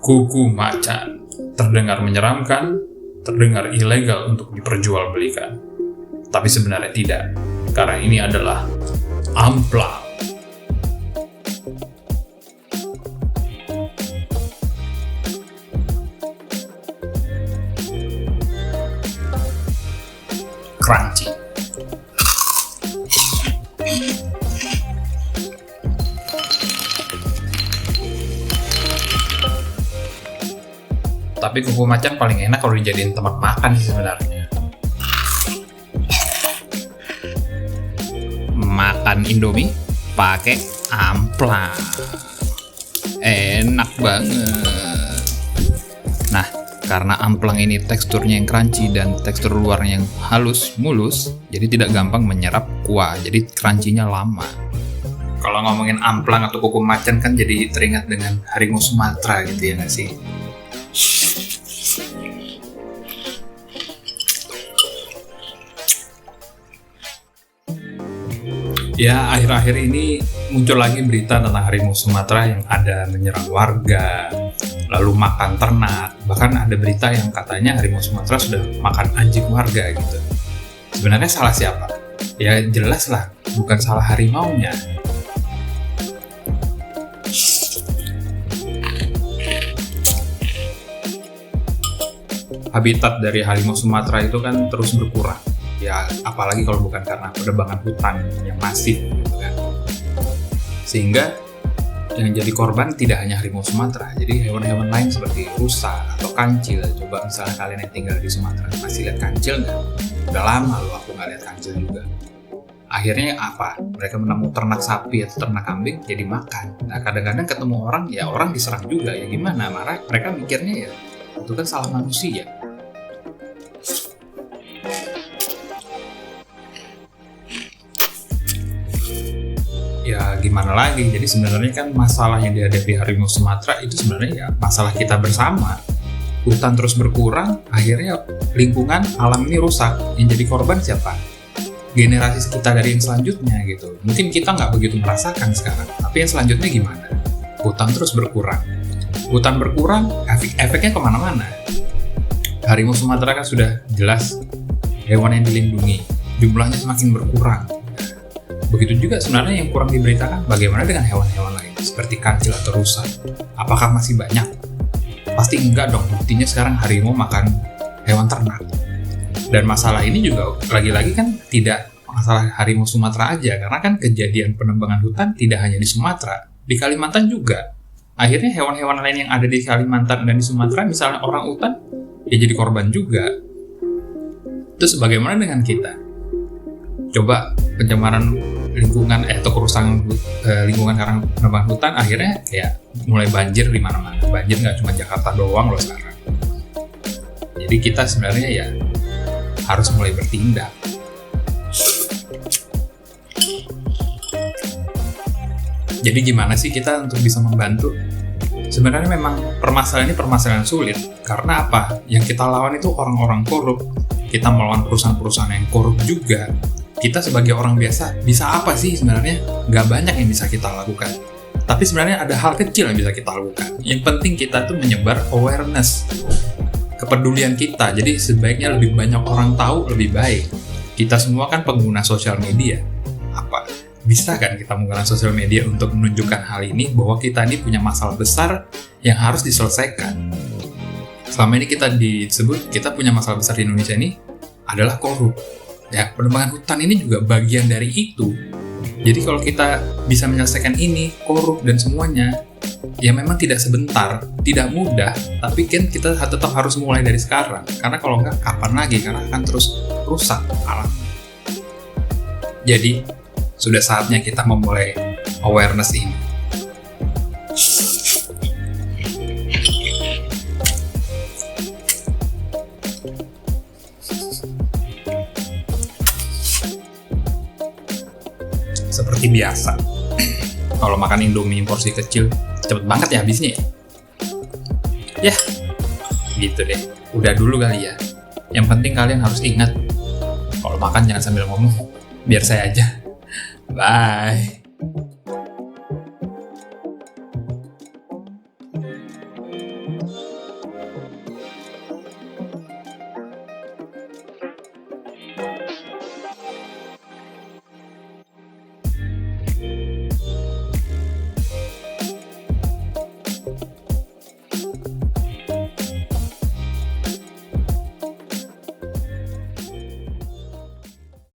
Kuku macan terdengar menyeramkan, terdengar ilegal untuk diperjualbelikan. Tapi sebenarnya tidak, karena ini adalah amplang. Crunchy. Tapi kuku macan paling enak kalau dijadiin tempat makan sih sebenarnya. Makan Indomie pakai amplang. Enak banget. Nah, karena amplang ini teksturnya yang crunchy dan tekstur luarnya yang halus, mulus, jadi tidak gampang menyerap kuah, jadi crunchy-nya lama. Kalau ngomongin amplang atau kuku macan kan jadi teringat dengan harimau Sumatera gitu ya nggak sih? Ya, akhir-akhir ini muncul lagi berita tentang harimau Sumatera yang ada menyerang warga, lalu makan ternak. Bahkan ada berita yang katanya harimau Sumatera sudah makan anjing warga gitu. Sebenarnya salah siapa? Ya jelas lah, bukan salah harimaunya. Habitat dari harimau Sumatera itu kan terus berkurang. Ya, apalagi kalau bukan karena penebangan hutan yang masif gitu kan. Sehingga yang jadi korban tidak hanya harimau Sumatera, jadi hewan-hewan lain seperti rusa atau kancil. Coba misalnya kalian yang tinggal di Sumatera masih lihat kancil nggak? Udah lama loh aku nggak lihat kancil juga. Akhirnya apa? Mereka menemukan ternak sapi atau ternak kambing jadi makan. Nah, kadang-kadang ketemu orang, ya orang diserang juga. Ya gimana? Marah? Mereka mikirnya ya itu kan salah manusia. Ya gimana lagi, jadi sebenarnya kan masalah yang dihadapi harimau Sumatera itu sebenarnya ya masalah kita bersama. Hutan terus berkurang, akhirnya lingkungan alam ini rusak. Yang jadi korban siapa? Generasi kita dari yang selanjutnya gitu. Mungkin kita nggak begitu merasakan sekarang, tapi yang selanjutnya gimana? Hutan terus berkurang. Hutan berkurang, efeknya kemana-mana. Harimau Sumatera kan sudah jelas hewan yang dilindungi, jumlahnya semakin berkurang. Begitu juga sebenarnya yang kurang diberitakan bagaimana dengan hewan-hewan lain seperti kancil atau rusa. Apakah masih banyak? Pasti enggak dong, buktinya sekarang harimau makan hewan ternak. Dan masalah ini juga lagi-lagi kan tidak masalah harimau Sumatera aja, karena kan kejadian penebangan hutan tidak hanya di Sumatera, di Kalimantan juga. Akhirnya hewan-hewan lain yang ada di Kalimantan dan di Sumatera, misalnya orang utan, ya jadi korban juga. Terus bagaimana dengan kita? Coba pencemaran lingkungan atau kerusakan lingkungan karena penebangan hutan akhirnya kayak mulai banjir di mana-mana. Banjir nggak cuma Jakarta doang loh sekarang. Jadi kita sebenarnya ya harus mulai bertindak. Jadi gimana sih kita untuk bisa membantu? Sebenarnya memang permasalahan ini permasalahan sulit. Karena apa? Yang kita lawan itu orang-orang korup. Kita melawan perusahaan-perusahaan yang korup juga. Kita sebagai orang biasa bisa apa sih sebenarnya? Nggak banyak yang bisa kita lakukan. Tapi sebenarnya ada hal kecil yang bisa kita lakukan. Yang penting kita tuh menyebar awareness, kepedulian kita. Jadi sebaiknya lebih banyak orang tahu lebih baik. Kita semua kan pengguna sosial media. Apa? Bisa kan kita menggunakan sosial media untuk menunjukkan hal ini bahwa kita ini punya masalah besar yang harus diselesaikan. Selama ini kita disebut kita punya masalah besar di Indonesia ini adalah korup. Ya, penebangan hutan ini juga bagian dari itu. Jadi kalau kita bisa menyelesaikan ini, korup dan semuanya, ya memang tidak sebentar, tidak mudah, tapi kan kita tetap harus mulai dari sekarang. Karena kalau enggak, kapan lagi? Karena akan terus rusak alam. Jadi, sudah saatnya kita memulai awareness ini. Seperti biasa, kalau makan Indomie porsi kecil, cepet banget ya habisnya ya. Ya, gitu deh. Udah dulu kali ya. Yang penting kalian harus ingat, kalau makan jangan sambil ngomong. Biar saya aja. Bye.